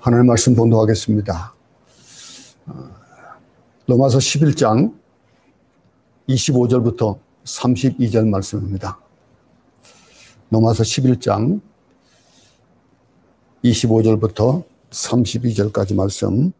하나님 말씀 봉독하겠습니다. 로마서 11장 25절부터 32절 말씀입니다. 로마서 11장 25절부터 32절까지 말씀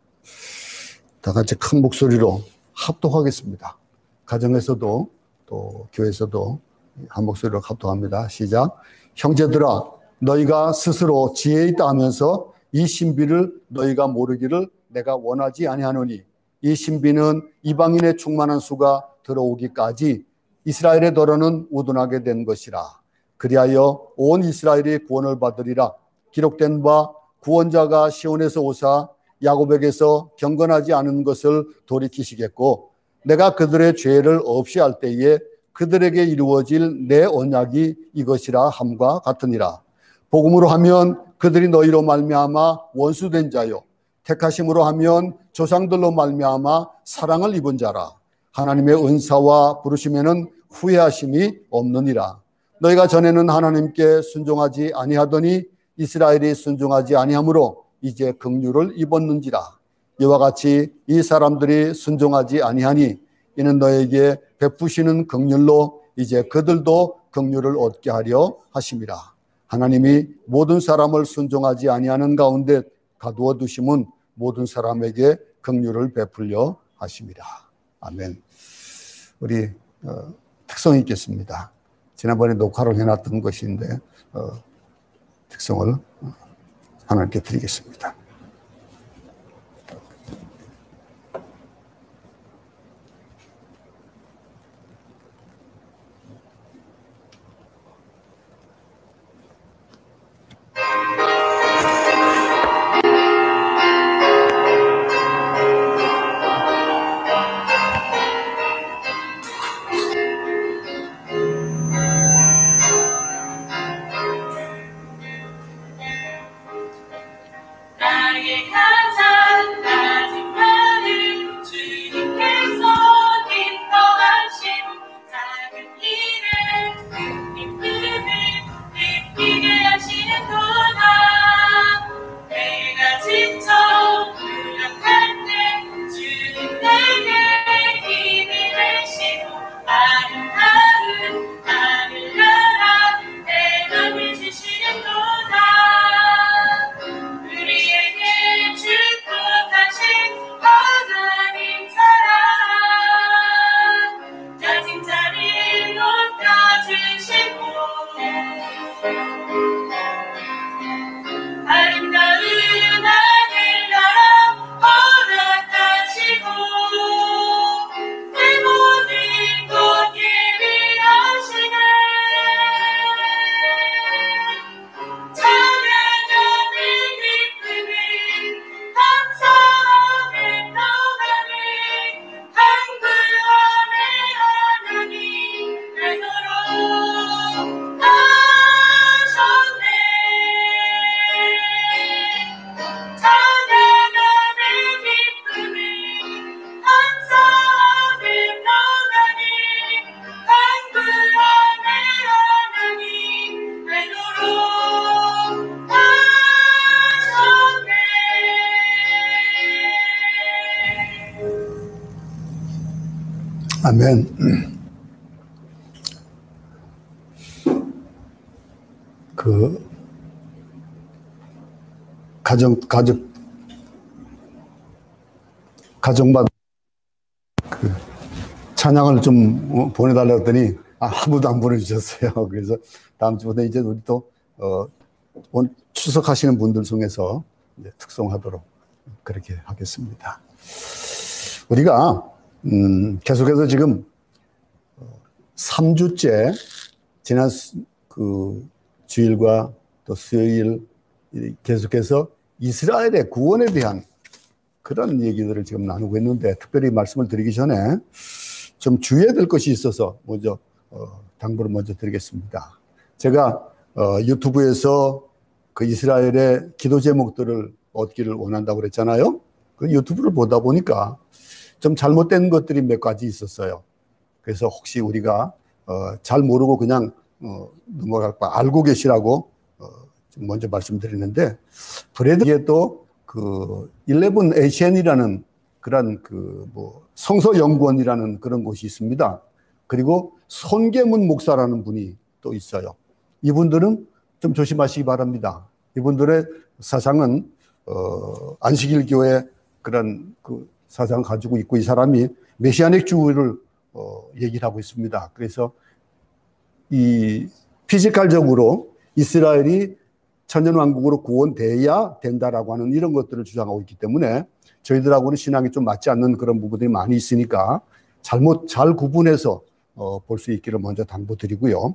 다 같이 큰 목소리로 합독하겠습니다. 가정에서도 또 교회에서도 한 목소리로 합독합니다. 시작. 형제들아, 너희가 스스로 지혜 있다 하면서 이 신비를 너희가 모르기를 내가 원하지 아니하노니, 이 신비는 이방인의 충만한 수가 들어오기까지 이스라엘의 더러는 우둔하게 된 것이라. 그리하여 온 이스라엘이 구원을 받으리라. 기록된 바 구원자가 시온에서 오사 야곱에게서 경건하지 않은 것을 돌이키시겠고, 내가 그들의 죄를 없이 할 때에 그들에게 이루어질 내 언약이 이것이라 함과 같으니라. 복음으로 하면 그들이 너희로 말미암아 원수된 자요, 택하심으로 하면 조상들로 말미암아 사랑을 입은 자라. 하나님의 은사와 부르심에는 후회하심이 없느니라. 너희가 전에는 하나님께 순종하지 아니하더니 이스라엘이 순종하지 아니하므로 이제 긍휼을 입었는지라. 이와 같이 이 사람들이 순종하지 아니하니 이는 너에게 베푸시는 긍휼로 이제 그들도 긍휼을 얻게 하려 하심이라. 하나님이 모든 사람을 순종하지 아니하는 가운데 가두어 두심은 모든 사람에게 긍휼을 베풀려 하심이라. 아멘. 우리 특성이 있겠습니다. 지난번에 녹화를 해놨던 것인데 특성을 하나님께 드리겠습니다. 아멘. 가정마다 찬양을 좀 보내달라고 했더니 아무도 안 보내주셨어요. 그래서 다음 주부터 이제 우리 또 추석하시는 분들 중에서 이제 특송하도록 그렇게 하겠습니다. 우리가 계속해서 지금 3주째 지난 주일과 또 수요일 계속해서 이스라엘의 구원에 대한 그런 얘기들을 지금 나누고 있는데, 특별히 말씀을 드리기 전에 좀 주의해야 될 것이 있어서 먼저 당부를 먼저 드리겠습니다. 제가 유튜브에서 그 이스라엘의 기도 제목들을 얻기를 원한다고 그랬잖아요. 그 유튜브를 보다 보니까 좀 잘못된 것들이 몇 가지 있었어요. 그래서 혹시 우리가 잘 모르고 그냥 넘어갈 바 알고 계시라고 먼저 말씀드리는데, 브래드에 또 그 11HN이라는 그런 그 뭐 성서연구원이라는 그런 곳이 있습니다. 그리고 손계문 목사라는 분이 또 있어요. 이분들은 좀 조심하시기 바랍니다. 이분들의 사상은 안식일 교회 그런 그 사상을 가지고 있고, 이 사람이 메시아닉 주의를 얘기를 하고 있습니다. 그래서 이 피지컬적으로 이스라엘이 천년왕국으로 구원돼야 된다라고 하는 이런 것들을 주장하고 있기 때문에 저희들하고는 신앙이 좀 맞지 않는 그런 부분들이 많이 있으니까 잘 구분해서 볼 수 있기를 먼저 당부드리고요.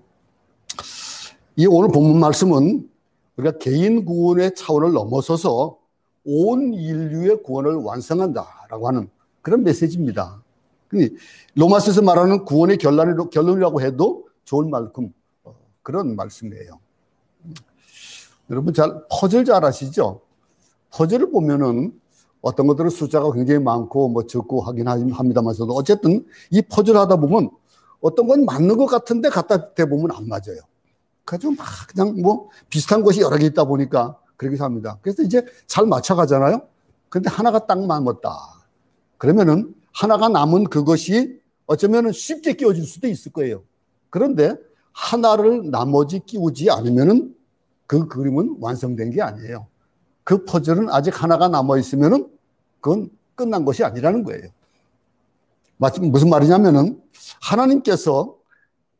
이 오늘 본문 말씀은 우리가 개인 구원의 차원을 넘어서서 온 인류의 구원을 완성한다라고 하는 그런 메시지입니다. 로마서에서 말하는 구원의 결론이라고 해도 좋을 만큼 그런 말씀이에요. 여러분 퍼즐 잘 아시죠? 퍼즐을 보면은 어떤 것들은 숫자가 굉장히 많고 뭐 적고 하긴 합니다만서도 어쨌든 이 퍼즐 하다 보면 어떤 건 맞는 것 같은데 갖다 대보면 안 맞아요. 그래서 막 그냥 뭐 비슷한 것이 여러 개 있다 보니까 그렇게 합니다. 그래서 이제 잘 맞춰가잖아요. 근데 하나가 딱 맞았다. 그러면은 하나가 남은 그것이 어쩌면은 쉽게 끼워질 수도 있을 거예요. 그런데 하나를 나머지 끼우지 않으면은 그 그림은 완성된 게 아니에요. 그 퍼즐은 아직 하나가 남아 있으면은 그건 끝난 것이 아니라는 거예요. 무슨 말이냐면은 하나님께서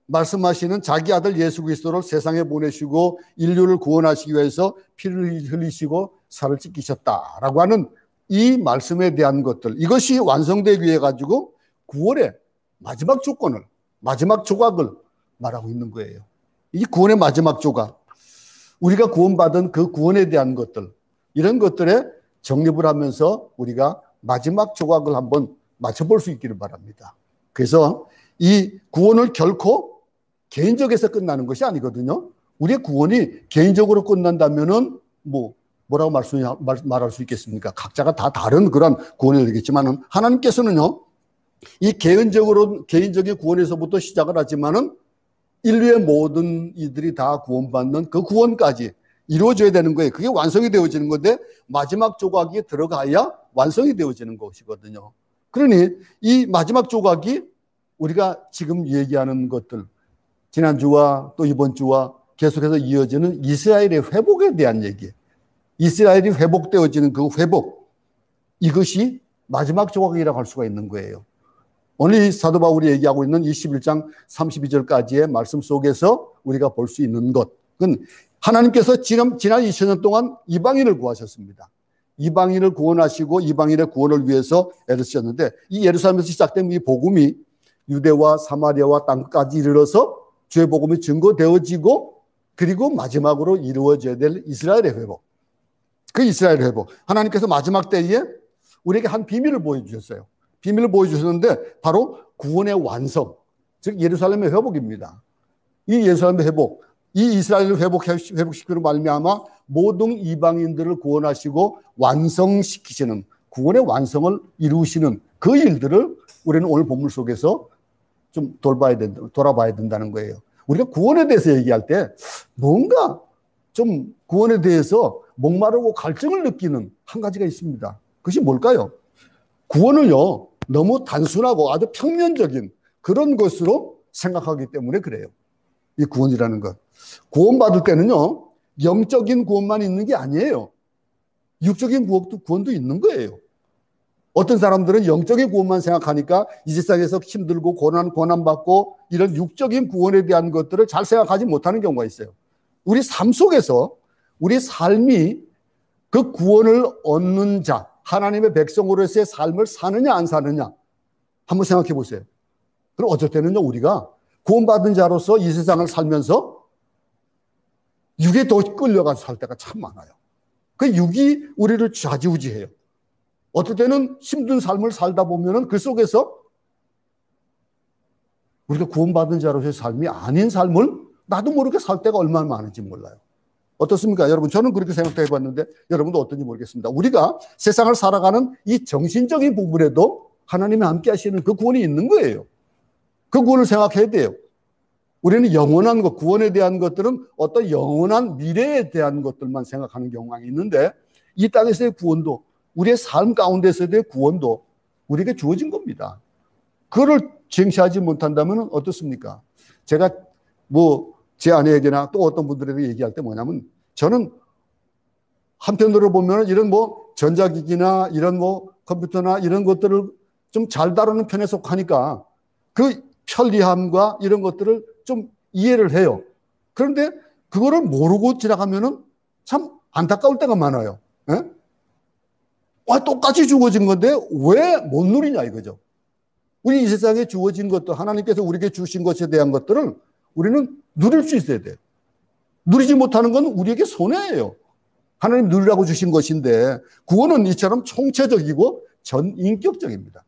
말씀하시는 자기 아들 예수 그리스도를 세상에 보내시고 인류를 구원하시기 위해서 피를 흘리시고 살을 찢기셨다라고 하는 이 말씀에 대한 것들, 이것이 완성되기 위해 가지고 구원의 마지막 조건을, 마지막 조각을 말하고 있는 거예요. 이 구원의 마지막 조각, 우리가 구원받은 그 구원에 대한 것들, 이런 것들에 정립을 하면서 우리가 마지막 조각을 한번 맞춰볼 수 있기를 바랍니다. 그래서 이 구원을 결코 개인적에서 끝나는 것이 아니거든요. 우리의 구원이 개인적으로 끝난다면은 뭐라고 말할 수 있겠습니까? 각자가 다 다른 그런 구원이 되겠지만은 하나님께서는요, 이 개인적인 구원에서부터 시작을 하지만은 인류의 모든 이들이 다 구원받는 그 구원까지 이루어져야 되는 거예요. 그게 완성이 되어지는 건데 마지막 조각이 들어가야 완성이 되어지는 것이거든요. 그러니 이 마지막 조각이 우리가 지금 얘기하는 것들, 지난주와 또 이번 주와 계속해서 이어지는 이스라엘의 회복에 대한 얘기, 이스라엘이 회복되어지는 그 회복, 이것이 마지막 조각이라고 할 수가 있는 거예요. 오늘 이 사도 바울이 얘기하고 있는 21장 32절까지의 말씀 속에서 우리가 볼 수 있는 것은 하나님께서 지난 2000년 동안 이방인을 구하셨습니다. 이방인을 구원하시고 이방인의 구원을 위해서 애를 쓰셨는데, 이 예루살렘에서 시작된 이 복음이 유대와 사마리아와 땅까지 이르러서 주의 복음이 증거되어지고, 그리고 마지막으로 이루어져야 될 이스라엘의 회복, 그 이스라엘 회복, 하나님께서 마지막 때에 우리에게 한 비밀을 보여주셨어요. 비밀을 보여주셨는데 바로 구원의 완성, 즉 예루살렘의 회복입니다. 이 예루살렘의 회복, 이 이스라엘을 회복시키는 말미암아 모든 이방인들을 구원하시고 완성시키시는, 구원의 완성을 이루시는 그 일들을 우리는 오늘 본문 속에서 좀 돌아봐야 된다는 거예요. 우리가 구원에 대해서 얘기할 때 뭔가 좀 구원에 대해서 목마르고 갈증을 느끼는 한 가지가 있습니다. 그것이 뭘까요? 구원을요, 너무 단순하고 아주 평면적인 그런 것으로 생각하기 때문에 그래요. 이 구원이라는 것. 구원받을 때는요, 영적인 구원만 있는 게 아니에요. 육적인 구원도 있는 거예요. 어떤 사람들은 영적인 구원만 생각하니까 이 세상에서 힘들고 고난받고 이런 육적인 구원에 대한 것들을 잘 생각하지 못하는 경우가 있어요. 우리 삶 속에서 우리 삶이 그 구원을 얻는 자, 하나님의 백성으로서의 삶을 사느냐 안 사느냐 한번 생각해 보세요. 그럼 어쩔 때는요, 우리가 구원받은 자로서 이 세상을 살면서 육에 더 끌려가서 살 때가 참 많아요. 그 육이 우리를 좌지우지해요. 어떨 때는 힘든 삶을 살다 보면은 그 속에서 우리가 구원받은 자로서의 삶이 아닌 삶을 나도 모르게 살 때가 얼마나 많은지 몰라요. 어떻습니까? 여러분, 저는 그렇게 생각해 봤는데 여러분도 어떤지 모르겠습니다. 우리가 세상을 살아가는 이 정신적인 부분에도 하나님이 함께 하시는 그 구원이 있는 거예요. 그 구원을 생각해야 돼요. 우리는 영원한 것, 구원에 대한 것들은 어떤 영원한 미래에 대한 것들만 생각하는 경우가 있는데, 이 땅에서의 구원도, 우리의 삶 가운데서의 구원도 우리에게 주어진 겁니다. 그거를 쟁취하지 못한다면 어떻습니까? 제가 제 아내에게나 또 어떤 분들에게 얘기할 때 뭐냐면, 저는 한편으로 보면 이런 전자기기나 이런 컴퓨터나 이런 것들을 좀 잘 다루는 편에 속하니까 그 편리함과 이런 것들을 좀 이해를 해요. 그런데 그거를 모르고 지나가면은 참 안타까울 때가 많아요. 예? 똑같이 주어진 건데 왜 못 누리냐 이거죠. 우리 이 세상에 주어진 것도 하나님께서 우리에게 주신 것에 대한 것들을 우리는 누릴 수 있어야 돼요. 누리지 못하는 건 우리에게 손해예요. 하나님 누리라고 주신 것인데 구원은 이처럼 총체적이고 전인격적입니다.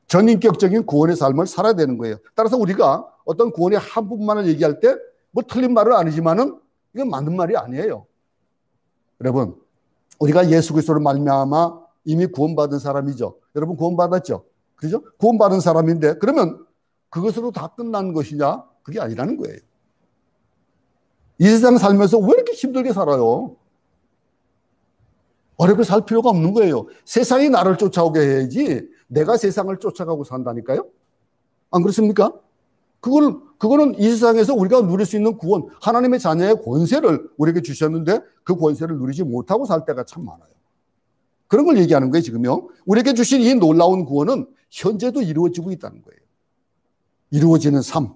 전인격적인 구원의 삶을 살아야 되는 거예요. 따라서 우리가 어떤 구원의 한 부분만을 얘기할 때 틀린 말은 아니지만은 이건 맞는 말이 아니에요. 여러분, 우리가 예수 그리스도로 말미암아 이미 구원받은 사람이죠. 여러분 구원받았죠? 그죠? 구원받은 사람인데 그러면 그것으로 다 끝난 것이냐? 그게 아니라는 거예요. 이 세상 살면서 왜 이렇게 힘들게 살아요? 어렵게 살 필요가 없는 거예요. 세상이 나를 쫓아오게 해야지 내가 세상을 쫓아가고 산다니까요? 안 그렇습니까? 그거는 이 세상에서 우리가 누릴 수 있는 구원, 하나님의 자녀의 권세를 우리에게 주셨는데 그 권세를 누리지 못하고 살 때가 참 많아요. 그런 걸 얘기하는 거예요, 지금요. 우리에게 주신 이 놀라운 구원은 현재도 이루어지고 있다는 거예요. 이루어지는 삶,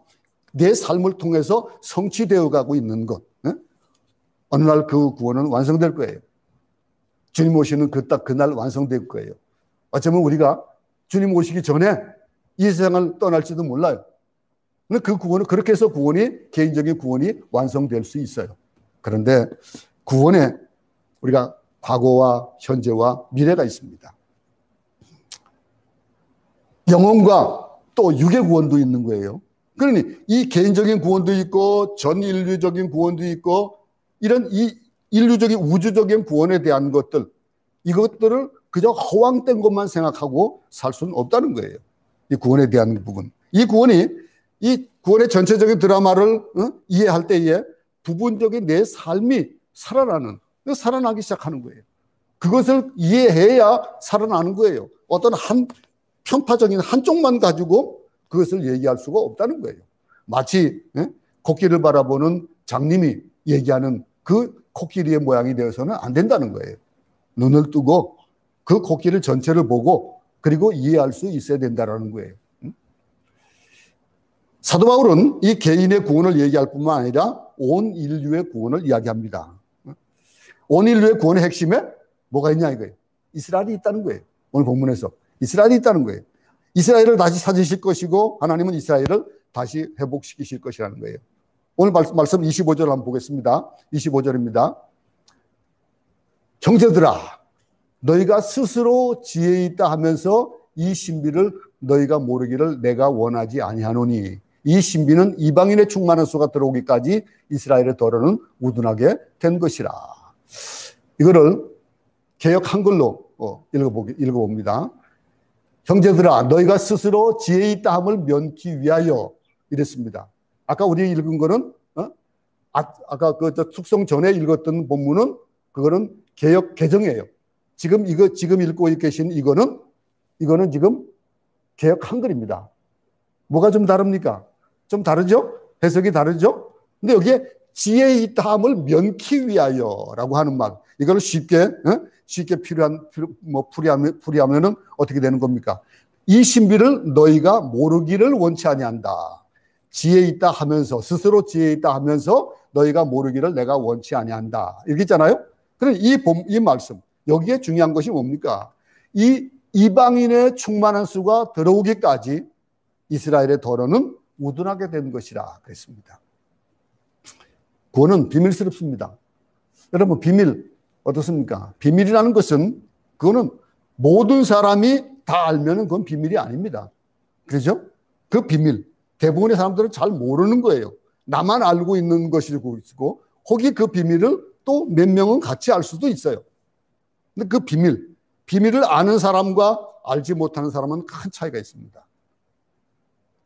내 삶을 통해서 성취되어 가고 있는 것. 어느 날 그 구원은 완성될 거예요. 주님 오시는 그날 완성될 거예요. 어쩌면 우리가 주님 오시기 전에 이 세상을 떠날지도 몰라요. 그 구원은, 그렇게 해서 개인적인 구원이 완성될 수 있어요. 그런데 구원에 우리가 과거와 현재와 미래가 있습니다. 영혼과 또 육의 구원도 있는 거예요. 그러니 이 개인적인 구원도 있고 전 인류적인 구원도 있고 이런 이 인류적인 우주적인 구원에 대한 것들, 이것들을 그저 허황된 것만 생각하고 살 수는 없다는 거예요. 이 구원에 대한 부분. 이 구원의 전체적인 드라마를 이해할 때에 부분적인 내 삶이 살아나기 시작하는 거예요. 그것을 이해해야 살아나는 거예요. 어떤 편파적인 한쪽만 가지고 그것을 얘기할 수가 없다는 거예요. 마치 코끼리를 바라보는 장님이 얘기하는 그 코끼리의 모양이 되어서는 안 된다는 거예요. 눈을 뜨고 그 코끼리 전체를 보고 그리고 이해할 수 있어야 된다는 거예요. 사도 바울은 이 개인의 구원을 얘기할 뿐만 아니라 온 인류의 구원을 이야기합니다. 온 인류의 구원의 핵심에 뭐가 있냐 이거예요. 이스라엘이 있다는 거예요. 오늘 본문에서 이스라엘이 있다는 거예요. 이스라엘을 다시 찾으실 것이고 하나님은 이스라엘을 다시 회복시키실 것이라는 거예요. 오늘 말씀 25절 한번 보겠습니다. 25절입니다. 형제들아, 너희가 스스로 지혜 있다 하면서 이 신비를 너희가 모르기를 내가 원하지 아니하노니 이 신비는 이방인의 충만한 수가 들어오기까지 이스라엘의 더러는 우둔하게 된 것이라. 이거를 개역 한글로 읽어봅니다. 형제들아, 너희가 스스로 지혜 있다 함을 면키 위하여 이랬습니다. 아까 우리 읽은 거는 아까 그 숙성 전에 읽었던 본문은 그거는 개역 개정이에요. 지금 읽고 계신 이거는 지금 개역 한글입니다. 뭐가 좀 다릅니까? 좀 다르죠? 해석이 다르죠? 근데 여기에 지혜 있다 함을 면키 위하여라고 하는 말, 이걸 쉽게 풀이하면은 어떻게 되는 겁니까? 이 신비를 너희가 모르기를 원치 아니한다. 지혜 있다 하면서, 스스로 지혜 있다 하면서 너희가 모르기를 내가 원치 아니한다. 이렇게 있잖아요? 그럼 이 말씀, 여기에 중요한 것이 뭡니까? 이 이방인의 충만한 수가 들어오기까지 이스라엘의 더러는 우둔하게 된 것이라 그랬습니다. 구원은 비밀스럽습니다. 여러분, 비밀 어떻습니까? 비밀이라는 것은 그거는 모든 사람이 다 알면은 그건 비밀이 아닙니다. 그렇죠? 그 비밀, 대부분의 사람들은 잘 모르는 거예요. 나만 알고 있는 것이고 있고, 혹이 그 비밀을 또 몇 명은 같이 알 수도 있어요. 근데 그 비밀을 아는 사람과 알지 못하는 사람은 큰 차이가 있습니다.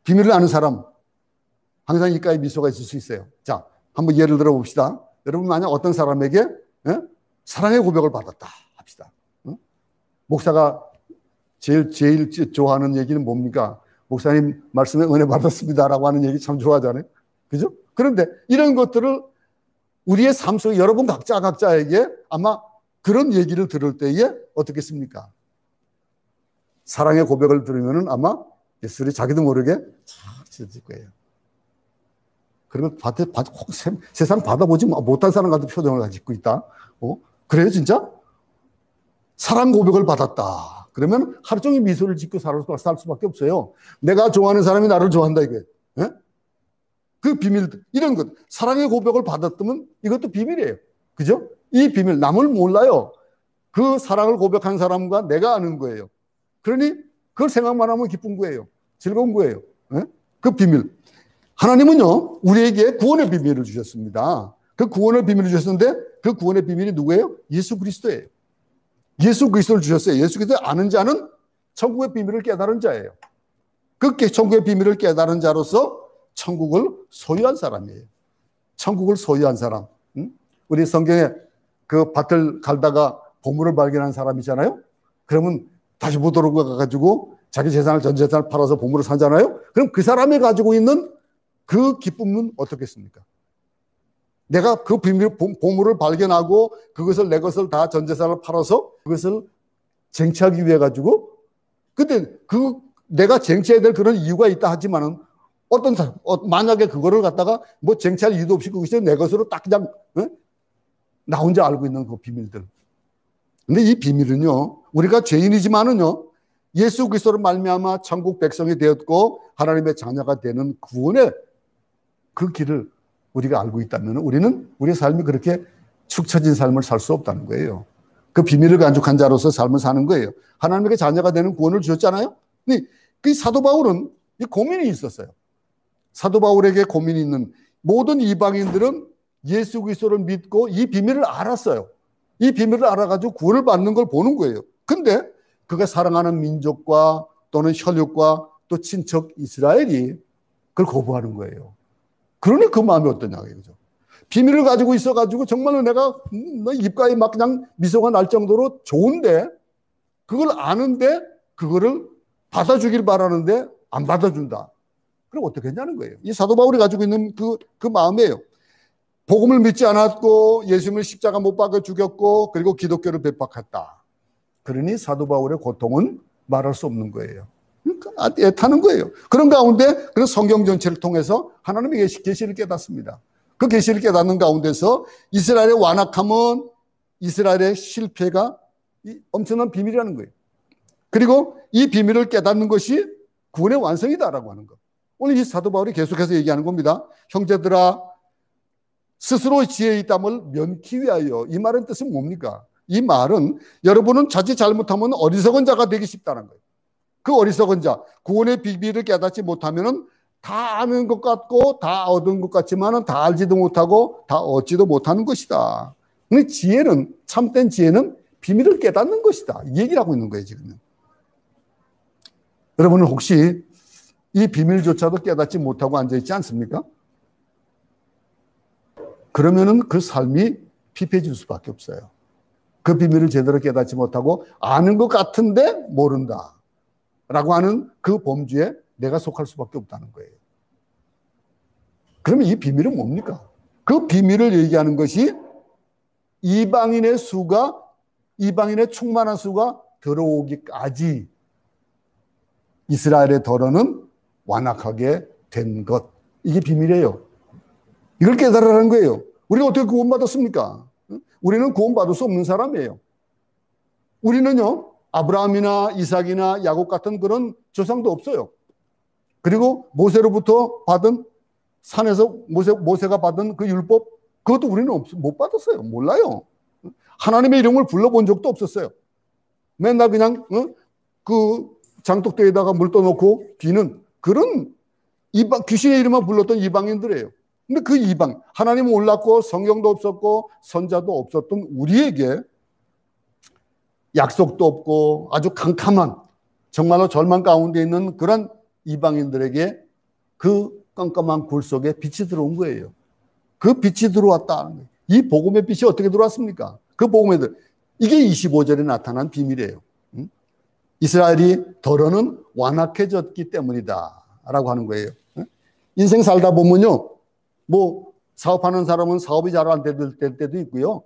비밀을 아는 사람, 항상 입가에 미소가 있을 수 있어요. 자, 한번 예를 들어 봅시다. 여러분, 만약 어떤 사람에게 사랑의 고백을 받았다 합시다. 목사가 제일 좋아하는 얘기는 뭡니까? 목사님 말씀에 은혜 받았습니다라고 하는 얘기 참 좋아하잖아요. 그죠? 그런데 이런 것들을 우리의 삶 속에 여러분 각자에게 아마 그런 얘기를 들을 때에 어떻겠습니까? 사랑의 고백을 들으면 아마 예술이 자기도 모르게 착 찢어질 거예요. 그러면 세상 받아보지 못한 사람 같은 표정을 가지고 있다. 그래요, 진짜? 사랑 고백을 받았다. 그러면 하루 종일 미소를 짓고 살 수밖에 없어요. 내가 좋아하는 사람이 나를 좋아한다, 이거예요. 예? 그 비밀, 이런 것. 사랑의 고백을 받았다면 이것도 비밀이에요. 그죠? 이 비밀, 남을 몰라요. 그 사랑을 고백한 사람과 내가 아는 거예요. 그러니 그걸 생각만 하면 기쁜 거예요. 즐거운 거예요. 예? 그 비밀. 하나님은요, 우리에게 구원의 비밀을 주셨습니다. 그 구원의 비밀을 주셨는데 그 구원의 비밀이 누구예요? 예수 그리스도예요. 예수 그리스도를 주셨어요. 예수 그리스도를 아는 자는 천국의 비밀을 깨달은 자예요. 그 천국의 비밀을 깨달은 자로서 천국을 소유한 사람이에요. 천국을 소유한 사람. 우리 성경에 그 밭을 갈다가 보물을 발견한 사람이잖아요. 그러면 다시 못 돌아가가지고 자기 재산을 전 재산을 팔아서 보물을 사잖아요. 그럼 그 사람이 가지고 있는 그 기쁨은 어떻겠습니까? 내가 그 보물을 발견하고 그것을 내 것을 다 전 재산을 팔아서 그것을 쟁취하기 위해 가지고 그때 내가 쟁취해야 될 그런 이유가 있다 하지만은 어떤 사람 만약에 그거를 갖다가 뭐 쟁취할 이유도 없이 그것이 내 것으로 딱 그냥 나 혼자 알고 있는 그 비밀들. 근데 이 비밀은요, 우리가 죄인이지만은요, 예수 그리스도로 말미암아 천국 백성이 되었고 하나님의 자녀가 되는 구원의 그 길을 우리가 알고 있다면 우리는 우리의 삶이 그렇게 축 처진 삶을 살 수 없다는 거예요. 그 비밀을 간직한 자로서 삶을 사는 거예요. 하나님에게 자녀가 되는 구원을 주셨잖아요. 그 사도 바울은 이 고민이 있었어요. 사도 바울에게 고민이 있는 모든 이방인들은 예수 그리스도를 믿고 이 비밀을 알았어요. 이 비밀을 알아가지고 구원을 받는 걸 보는 거예요. 근데 그가 사랑하는 민족과 또는 혈육과 또 친척 이스라엘이 그걸 거부하는 거예요. 그러니 그 마음이 어떠냐, 그죠? 비밀을 가지고 있어가지고 정말로 내가 입가에 막 그냥 미소가 날 정도로 좋은데 그걸 아는데 그거를 받아주길 바라는데 안 받아준다. 그럼 어떻게 했냐는 거예요. 이 사도 바울이 가지고 있는 그 마음이에요. 복음을 믿지 않았고 예수님을 십자가 못 박아 죽였고 그리고 기독교를 배박했다. 그러니 사도 바울의 고통은 말할 수 없는 거예요. 그러니까 애타는 거예요. 그런 가운데 그런 성경 전체를 통해서 하나님의 계시를 깨닫습니다. 그 계시를 깨닫는 가운데서 이스라엘의 완악함은 이스라엘의 실패가 엄청난 비밀이라는 거예요. 그리고 이 비밀을 깨닫는 것이 구원의 완성이다라고 하는 것. 오늘 이 사도 바울이 계속해서 얘기하는 겁니다. 형제들아, 스스로 지혜 있담을 면키 위하여. 이 말의 뜻은 뭡니까? 이 말은 여러분은 자칫 잘못하면 어리석은 자가 되기 쉽다는 거예요. 그 어리석은 자, 구원의 비밀을 깨닫지 못하면 다 아는 것 같고 다 얻은 것 같지만 다 알지도 못하고 다 얻지도 못하는 것이다. 근데 지혜는, 참된 지혜는 비밀을 깨닫는 것이다. 이 얘기를 하고 있는 거예요, 지금. 여러분은 혹시 이 비밀조차도 깨닫지 못하고 앉아있지 않습니까? 그러면은 그 삶이 피폐해질 수밖에 없어요. 그 비밀을 제대로 깨닫지 못하고 아는 것 같은데 모른다 라고 하는 그 범주에 내가 속할 수밖에 없다는 거예요. 그러면 이 비밀은 뭡니까? 그 비밀을 얘기하는 것이 이방인의 충만한 수가 들어오기까지 이스라엘의 덜어는 완악하게 된 것. 이게 비밀이에요. 이걸 깨달으라는 거예요. 우리가 어떻게 구원받았습니까? 우리는 구원받을 수 없는 사람이에요. 우리는요, 아브라함이나 이삭이나 야곱 같은 그런 조상도 없어요. 그리고 모세로부터 받은 산에서 모세가 받은 그 율법, 그것도 우리는 못 받았어요. 몰라요. 하나님의 이름을 불러본 적도 없었어요. 맨날 그냥 그 장독대에다가 물 떠놓고 비는 그런 귀신의 이름만 불렀던 이방인들이에요. 근데 그 하나님은 몰랐고 성경도 없었고 선자도 없었던 우리에게 약속도 없고 아주 캄캄한 정말로 절망 가운데 있는 그런 이방인들에게 그 깜깜한 굴 속에 빛이 들어온 거예요. 그 빛이 들어왔다. 이 복음의 빛이 어떻게 들어왔습니까? 그 복음에 이게 25절에 나타난 비밀이에요. 이스라엘이 더러는 완악해졌기 때문이다 라고 하는 거예요. 인생 살다 보면요, 뭐 사업하는 사람은 사업이 잘 안 될 때도 있고요.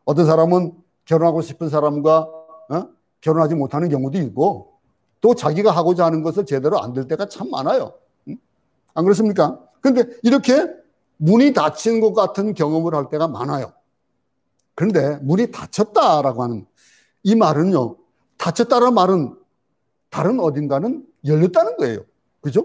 어떤 사람은 결혼하고 싶은 사람과 결혼하지 못하는 경우도 있고, 또 자기가 하고자 하는 것을 제대로 안 될 때가 참 많아요. 안 그렇습니까? 그런데 이렇게 문이 닫힌 것 같은 경험을 할 때가 많아요. 그런데 문이 닫혔다라고 하는 이 말은요, 닫혔다는 말은 다른 어딘가는 열렸다는 거예요. 그죠?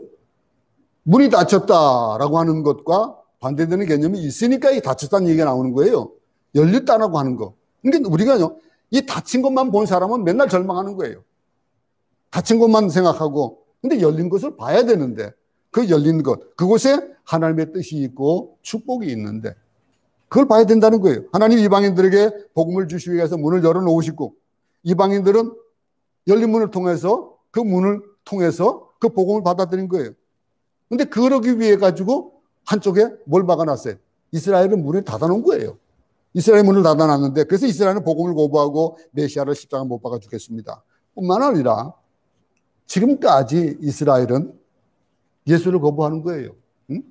문이 닫혔다라고 하는 것과 반대되는 개념이 있으니까 이 닫혔다는 얘기가 나오는 거예요. 열렸다라고 하는 거. 그러니까 우리가요, 이 닫힌 것만 본 사람은 맨날 절망하는 거예요. 닫힌 것만 생각하고, 근데 열린 것을 봐야 되는데, 그 열린 것, 그곳에 하나님의 뜻이 있고 축복이 있는데, 그걸 봐야 된다는 거예요. 하나님 이방인들에게 복음을 주시기 위해서 문을 열어놓으시고, 이방인들은 열린 문을 통해서 그 문을 통해서 그 복음을 받아들인 거예요. 근데 그러기 위해 가지고 한쪽에 뭘 막아놨어요? 이스라엘은 문을 닫아놓은 거예요. 이스라엘 문을 닫아놨는데, 그래서 이스라엘은 복음을 거부하고 메시아를 십자가 못 박아 죽겠습니다. 뿐만 아니라 지금까지 이스라엘은 예수를 거부하는 거예요. 응?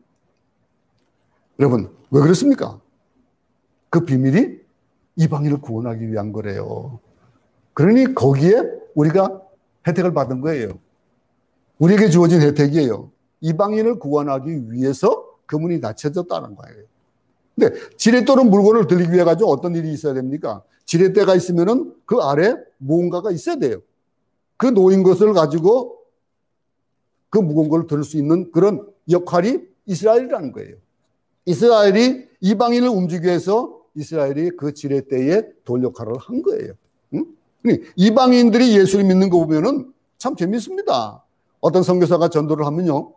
여러분, 왜 그렇습니까? 그 비밀이 이방인을 구원하기 위한 거래요. 그러니 거기에 우리가 혜택을 받은 거예요. 우리에게 주어진 혜택이에요. 이방인을 구원하기 위해서 그 문이 닫혀졌다는 거예요. 근데 지렛대로 물건을 들기 위해 가지고 어떤 일이 있어야 됩니까? 지렛대가 있으면은 그 아래 무언가가 있어야 돼요. 그 놓인 것을 가지고 그 무거운 걸 들 수 있는 그런 역할이 이스라엘이라는 거예요. 이스라엘이 이방인을 움직이기 위해서 이스라엘이 그 지렛대의 돌 역할을 한 거예요. 응? 이방인들이 예수를 믿는 거 보면은 참 재밌습니다. 어떤 선교사가 전도를 하면요,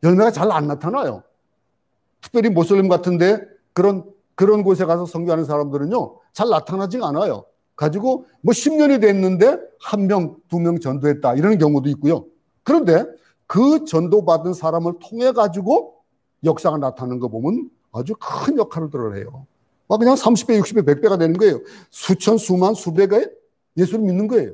열매가 잘 안 나타나요. 특별히 모슬림 같은데 그런 곳에 가서 선교하는 사람들은요, 잘 나타나지가 않아요. 가지고 뭐 10년이 됐는데 1명, 2명 전도했다 이런 경우도 있고요. 그런데 그 전도받은 사람을 통해 가지고 역사가 나타나는 거 보면 아주 큰 역할을 드러내요. 그냥 30배, 60배, 100배가 되는 거예요. 수천, 수만, 수백의 예수를 믿는 거예요.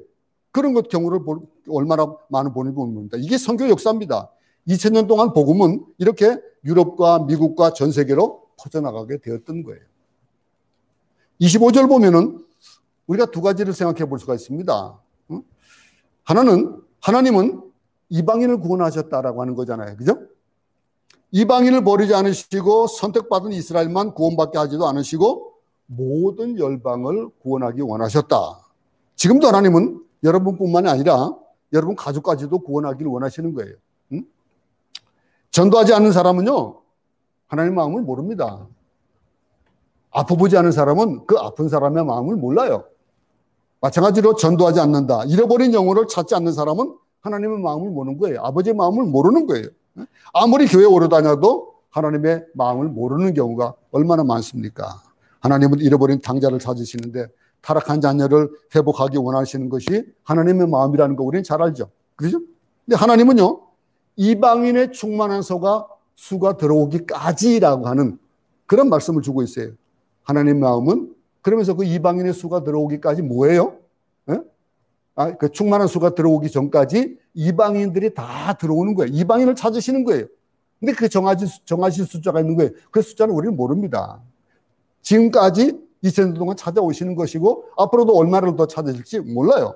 그런 것 경우를 얼마나 많은 본을 봅니다. 이게 선교 역사입니다. 2000년 동안 복음은 이렇게 유럽과 미국과 전 세계로 퍼져나가게 되었던 거예요. 25절 보면은 우리가 두 가지를 생각해 볼 수가 있습니다. 하나는 하나님은 이방인을 구원하셨다라고 하는 거잖아요. 그죠? 이방인을 버리지 않으시고 선택받은 이스라엘만 구원받게 하지도 않으시고 모든 열방을 구원하기 원하셨다. 지금도 하나님은 여러분뿐만이 아니라 여러분 가족까지도 구원하기를 원하시는 거예요. 전도하지 않는 사람은요, 하나님 마음을 모릅니다. 아파보지 않은 사람은 그 아픈 사람의 마음을 몰라요. 마찬가지로 전도하지 않는다, 잃어버린 영혼을 찾지 않는 사람은 하나님의 마음을 모르는 거예요. 아버지의 마음을 모르는 거예요. 아무리 교회 오래 다녀도 하나님의 마음을 모르는 경우가 얼마나 많습니까? 하나님은 잃어버린 당자를 찾으시는데 타락한 자녀를 회복하기 원하시는 것이 하나님의 마음이라는 거 우리는 잘 알죠. 그렇죠? 근데 하나님은요, 이방인의 충만한 수가 들어오기까지라고 하는 그런 말씀을 주고 있어요. 하나님의 마음은 그러면서 그 이방인의 수가 들어오기까지 뭐예요? 그 충만한 수가 들어오기 전까지 이방인들이 다 들어오는 거예요. 이방인을 찾으시는 거예요. 근데 그 정하신 숫자가 있는 거예요. 그 숫자는 우리는 모릅니다. 지금까지 2000년 동안 찾아오시는 것이고 앞으로도 얼마를 더 찾으실지 몰라요.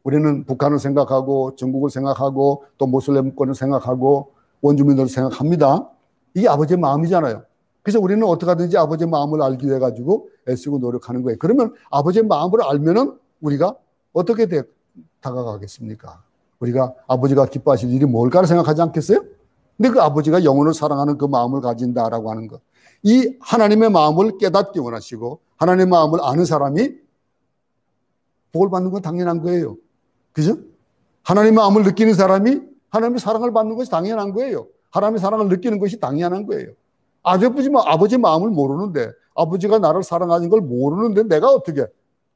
우리는 북한을 생각하고 중국을 생각하고 또 모슬렘권을 생각하고 원주민들을 생각합니다. 이게 아버지의 마음이잖아요. 그래서 우리는 어떻게 하든지 아버지의 마음을 알기 위해 가지고 애쓰고 노력하는 거예요. 그러면 아버지의 마음을 알면은 우리가 어떻게 다가가겠습니까? 우리가 아버지가 기뻐하실 일이 뭘까를 생각하지 않겠어요? 근데 그 아버지가 영혼을 사랑하는 그 마음을 가진다라고 하는 것. 이 하나님의 마음을 깨닫기 원하시고 하나님의 마음을 아는 사람이 복을 받는 건 당연한 거예요. 그죠? 하나님의 마음을 느끼는 사람이 하나님의 사랑을 받는 것이 당연한 거예요. 하나님의 사랑을 느끼는 것이 당연한 거예요. 아버지 마음을 모르는데, 아버지가 나를 사랑하는 걸 모르는데 내가 어떻게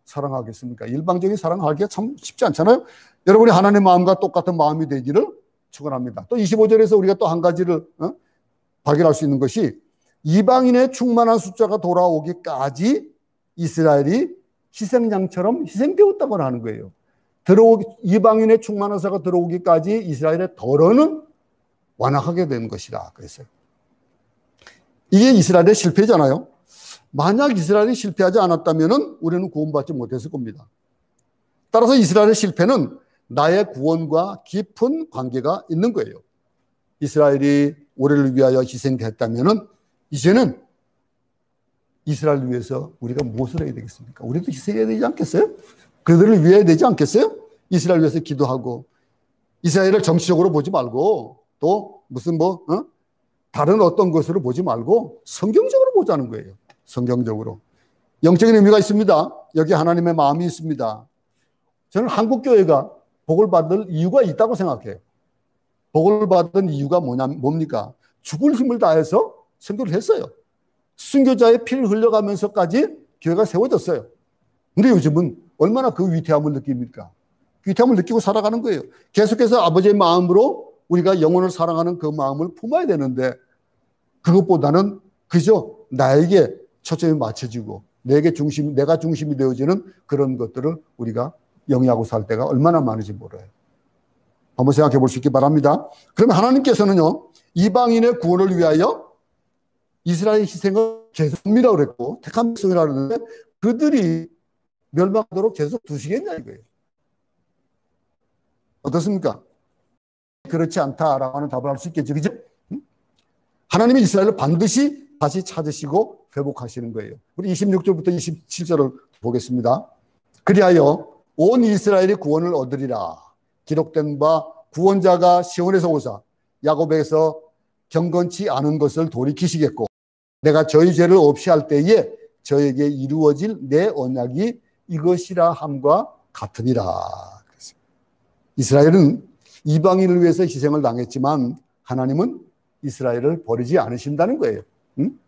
사랑하겠습니까? 일방적인 사랑하기가 참 쉽지 않잖아요. 여러분이 하나님의 마음과 똑같은 마음이 되기를 축원합니다. 또 25절에서 우리가 또 한 가지를 발견할 수 있는 것이 이방인의 충만한 숫자가 돌아오기까지 이스라엘이 희생양처럼 희생되었다고 하는 거예요. 이방인의 충만한 자가 들어오기까지 이스라엘의 덜어는 완악하게 되는 것이다. 그랬어요. 이게 이스라엘의 실패잖아요. 만약 이스라엘이 실패하지 않았다면 우리는 구원받지 못했을 겁니다. 따라서 이스라엘의 실패는 나의 구원과 깊은 관계가 있는 거예요. 이스라엘이 우리를 위하여 희생됐다면 이제는 이스라엘을 위해서 우리가 무엇을 해야 되겠습니까? 우리도 희생해야 되지 않겠어요? 그들을 위해야 되지 않겠어요? 이스라엘 위해서 기도하고 이스라엘을 정치적으로 보지 말고 또 무슨 다른 어떤 것으로 보지 말고 성경적으로 보자는 거예요. 성경적으로. 영적인 의미가 있습니다. 여기 하나님의 마음이 있습니다. 저는 한국교회가 복을 받을 이유가 있다고 생각해요. 복을 받은 이유가 뭡니까? 죽을 힘을 다해서 선교를 했어요. 순교자의 피를 흘려가면서까지 교회가 세워졌어요. 근데 요즘은 얼마나 그 위태함을 느낍니까? 위태함을 느끼고 살아가는 거예요. 계속해서 아버지의 마음으로 우리가 영혼을 사랑하는 그 마음을 품어야 되는데 그것보다는 그저 나에게 초점이 맞춰지고 내가 중심이 되어지는 그런 것들을 우리가 영위하고 살 때가 얼마나 많은지 몰라요. 한번 생각해 볼 수 있기 바랍니다. 그러면 하나님께서는요, 이방인의 구원을 위하여 이스라엘의 희생을 계속 합니다고 그랬고, 택한 백성이라고 그랬는데, 그들이 멸망하도록 계속 두시겠냐, 이거예요. 어떻습니까? 그렇지 않다라고 하는 답을 할 수 있겠죠. 그죠? 하나님이 이스라엘을 반드시 다시 찾으시고 회복하시는 거예요. 우리 26절부터 27절을 보겠습니다. 그리하여 온 이스라엘이 구원을 얻으리라. 기록된 바 구원자가 시온에서 오사 야곱에서 경건치 않은 것을 돌이키시겠고 내가 저희 죄를 없이 할 때에 저에게 이루어질 내 언약이 이것이라 함과 같으니라. 이스라엘은 이방인을 위해서 희생을 당했지만 하나님은 이스라엘을 버리지 않으신다는 거예요. 응?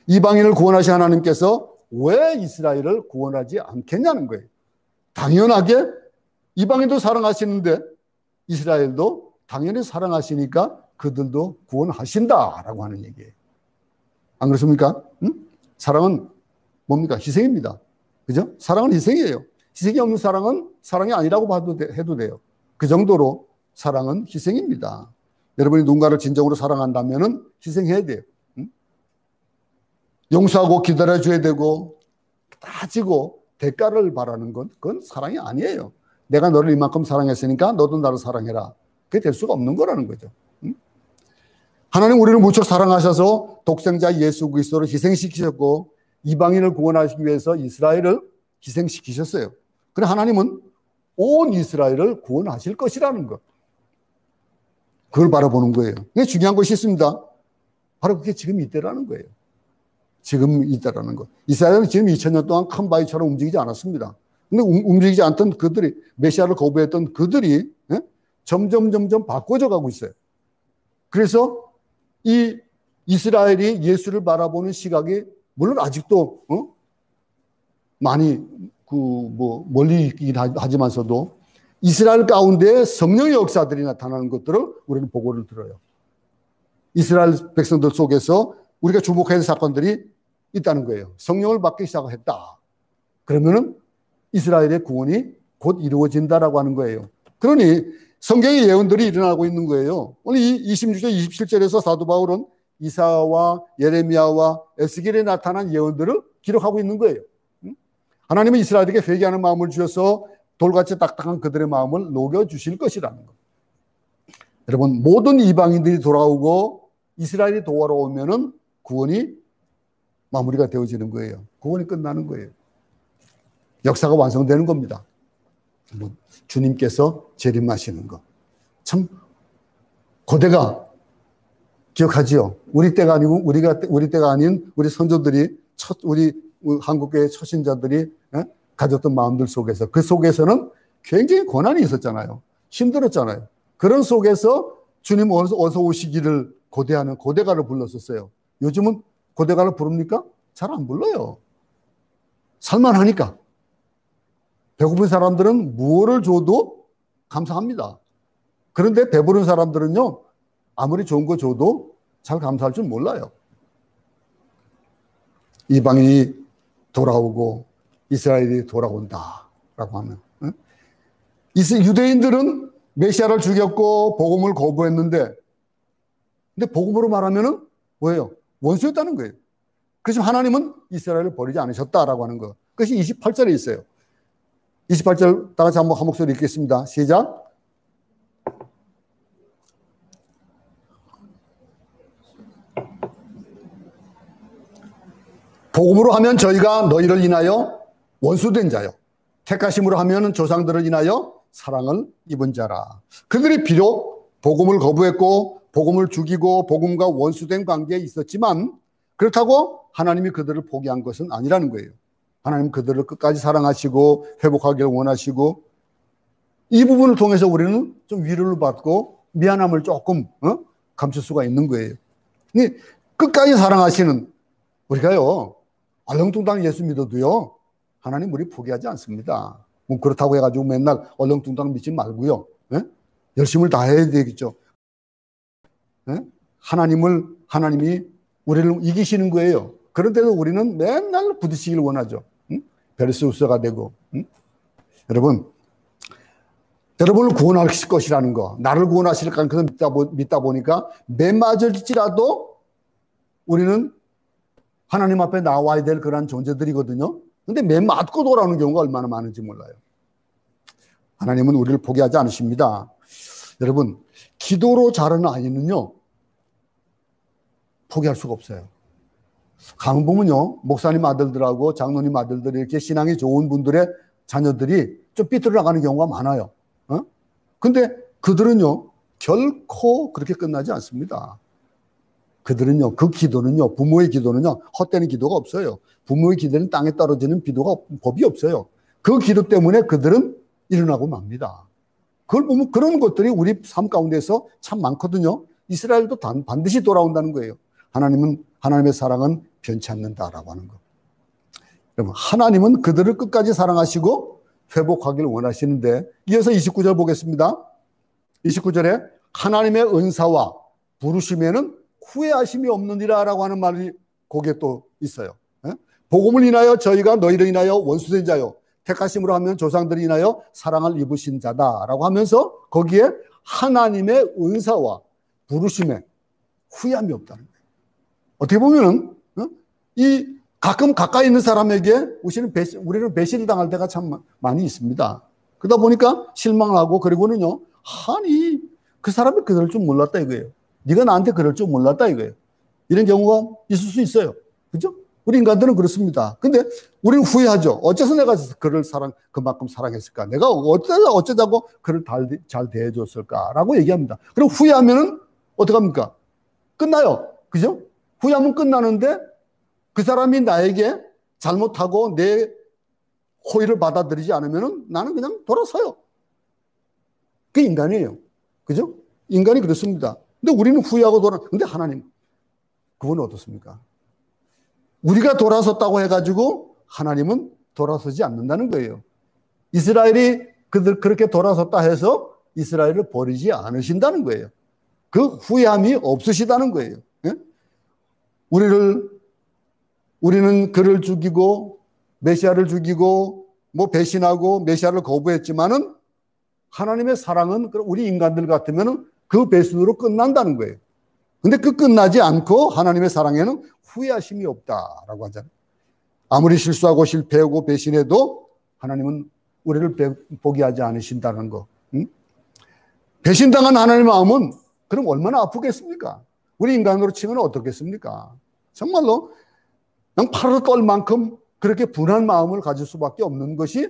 이방인을 구원하신 하나님께서 왜 이스라엘을 구원하지 않겠냐는 거예요. 당연하게 이방인도 사랑하시는데 이스라엘도 당연히 사랑하시니까 그들도 구원하신다라고 하는 얘기예요. 안 그렇습니까? 응? 사랑은 뭡니까? 희생입니다. 그죠? 사랑은 희생이에요. 희생이 없는 사랑은 사랑이 아니라고 해도 돼요. 그 정도로 사랑은 희생입니다. 여러분이 누군가를 진정으로 사랑한다면 희생해야 돼요. 응? 용서하고 기다려줘야 되고 따지고 대가를 바라는 건 그건 사랑이 아니에요. 내가 너를 이만큼 사랑했으니까 너도 나를 사랑해라. 그게 될 수가 없는 거라는 거죠. 응? 하나님 우리를 무척 사랑하셔서 독생자 예수 그리스도를 희생시키셨고 이방인을 구원하시기 위해서 이스라엘을 희생시키셨어요. 그래 하나님은 온 이스라엘을 구원하실 것이라는 것. 그걸 바라보는 거예요. 근데 중요한 것이 있습니다. 바로 그게 지금 이때라는 거예요. 지금 이때라는 것. 이스라엘은 지금 2000년 동안 큰 바위처럼 움직이지 않았습니다. 근데 움직이지 않던 그들이, 메시아를 거부했던 그들이 점점 바꿔져 가고 있어요. 그래서 이 이스라엘이 예수를 바라보는 시각이 물론 아직도 많이 멀리 있긴 하지만서도 이스라엘 가운데 성령의 역사들이 나타나는 것들을 우리는 보고를 들어요. 이스라엘 백성들 속에서 우리가 주목해야 할 사건들이 있다는 거예요. 성령을 받기 시작했다. 그러면은 이스라엘의 구원이 곧 이루어진다라고 하는 거예요. 그러니 성경의 예언들이 일어나고 있는 거예요. 오늘 이 26절, 27절에서 사도 바울은 이사야와 예레미야와 에스겔에 나타난 예언들을 기록하고 있는 거예요. 하나님은 이스라엘에게 회개하는 마음을 주셔서 돌같이 딱딱한 그들의 마음을 녹여주실 것이라는 것. 여러분 모든 이방인들이 돌아오고 이스라엘이 돌아오면은 구원이 마무리가 되어지는 거예요. 구원이 끝나는 거예요. 역사가 완성되는 겁니다. 주님께서 재림하시는 것. 참 고대가 기억하지요. 우리 때가 아니고 우리 때가 아닌 우리 선조들이 우리 한국교회 초신자들이 가졌던 마음들 속에서 그 속에서는 굉장히 고난이 있었잖아요. 힘들었잖아요. 그런 속에서 주님 어서 오시기를 고대하는 고대가를 불렀었어요. 요즘은 고대가를 부릅니까? 잘 안 불러요. 살만하니까. 배고픈 사람들은 무엇을 줘도 감사합니다. 그런데 배부른 사람들은요, 아무리 좋은 거 줘도 잘 감사할 줄 몰라요. 이방인이 돌아오고 이스라엘이 돌아온다라고 하면. 유대인들은 메시아를 죽였고 복음을 거부했는데, 근데 복음으로 말하면은 뭐예요? 원수였다는 거예요. 그래서 하나님은 이스라엘을 버리지 않으셨다라고 하는 거. 그것이 28절에 있어요. 28절 다 같이 한번 한 목소리 읽겠습니다. 시작. 복음으로 하면 저희가 너희를 인하여 원수된 자요, 택하심으로 하면 조상들을 인하여 사랑을 입은 자라. 그들이 비록 복음을 거부했고 복음을 죽이고 복음과 원수된 관계에 있었지만 그렇다고 하나님이 그들을 포기한 것은 아니라는 거예요. 하나님 그들을 끝까지 사랑하시고 회복하기를 원하시고, 이 부분을 통해서 우리는 좀 위로를 받고 미안함을 조금 감출 수가 있는 거예요. 끝까지 사랑하시는 우리가요, 얼렁뚱땅 예수 믿어도요, 하나님 우리 포기하지 않습니다. 뭐 그렇다고 해가지고 맨날 얼렁뚱땅 믿지 말고요, 열심을 다해야 되겠죠. 하나님이 우리를 이기시는 거예요. 그런데도 우리는 맨날 부딪히기를 원하죠. 베르세우스가 되고. 여러분, 여러분을 구원하실 것이라는 거, 나를 구원하실 것을 믿다 보니까 매 맞을지라도 우리는 하나님 앞에 나와야 될 그런 존재들이거든요. 근데 매 맞고 돌아오는 경우가 얼마나 많은지 몰라요. 하나님은 우리를 포기하지 않으십니다. 여러분, 기도로 자라는 아이는요, 포기할 수가 없어요. 가만 보면요, 목사님 아들들하고 장로님 아들들이 이렇게 신앙이 좋은 분들의 자녀들이 좀 삐뚤어 나가는 경우가 많아요. 근데 그들은요, 결코 그렇게 끝나지 않습니다. 그들은요, 그 기도는요, 부모의 기도는요, 헛되는 기도가 없어요. 부모의 기도는 땅에 떨어지는 법이 없어요. 그 기도 때문에 그들은 일어나고 맙니다. 그걸 보면 그런 것들이 우리 삶 가운데서 참 많거든요. 이스라엘도 반드시 돌아온다는 거예요. 하나님의 사랑은 변치 않는다라고 하는 거. 여러분, 하나님은 그들을 끝까지 사랑하시고 회복하기를 원하시는데, 이어서 29절 보겠습니다. 29절에 하나님의 은사와 부르심에는 후회하심이 없느니라라고 하는 말이 거기에 또 있어요. 복음을 인하여 저희가 너희를 인하여 원수된 자요, 택하심으로 하면 조상들이 인하여 사랑을 입으신 자다라고 하면서 거기에 하나님의 은사와 부르심에 후회함이 없다는 거예요. 어떻게 보면은 가끔 가까이 있는 사람에게 우리는 배신을 당할 때가 참 많이 있습니다. 그러다 보니까 실망하고, 그리고는요, 아니 그 사람이 그럴 줄 몰랐다 이거예요. 네가 나한테 그럴 줄 몰랐다 이거예요. 이런 경우가 있을 수 있어요. 그죠? 우리 인간들은 그렇습니다. 근데 우리는 후회하죠. 어째서 내가 그를 그만큼 사랑했을까? 내가 어쩌자고 그를 잘 대해줬을까라고 얘기합니다. 그리고 후회하면은 어떡합니까? 끝나요. 그죠? 후회하면 끝나는데 그 사람이 나에게 잘못하고 내 호의를 받아들이지 않으면은 나는 그냥 돌아서요. 그게 인간이에요. 그죠? 인간이 그렇습니다. 근데 우리는 후회하고 근데 하나님, 그건 어떻습니까? 우리가 돌아섰다고 해가지고 하나님은 돌아서지 않는다는 거예요. 이스라엘이 그렇게 돌아섰다 해서 이스라엘을 버리지 않으신다는 거예요. 그 후회함이 없으시다는 거예요. 우리는 그를 죽이고 메시아를 죽이고 배신하고 메시아를 거부했지만은 하나님의 사랑은 우리 인간들 같으면은 그 배신으로 끝난다는 거예요. 근데 끝나지 않고 하나님의 사랑에는 후회하심이 없다라고 하잖아요. 아무리 실수하고 실패하고 배신해도 하나님은 우리를 포기하지 않으신다는 거. 배신당한 하나님의 마음은 그럼 얼마나 아프겠습니까? 우리 인간으로 치면 어떻겠습니까? 정말로 그냥 팔을 떨 만큼 그렇게 분한 마음을 가질 수밖에 없는 것이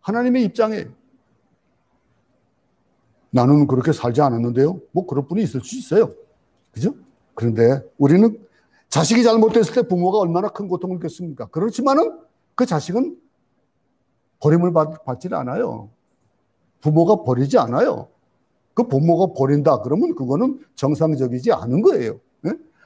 하나님의 입장이에요. 나는 그렇게 살지 않았는데요. 그럴 분이 있을 수 있어요. 그죠? 그런데 우리는 자식이 잘못됐을 때 부모가 얼마나 큰 고통을 겪습니까? 그렇지만은 그 자식은 버림을 받지는 않아요. 부모가 버리지 않아요. 그 부모가 버린다 그러면 그거는 정상적이지 않은 거예요.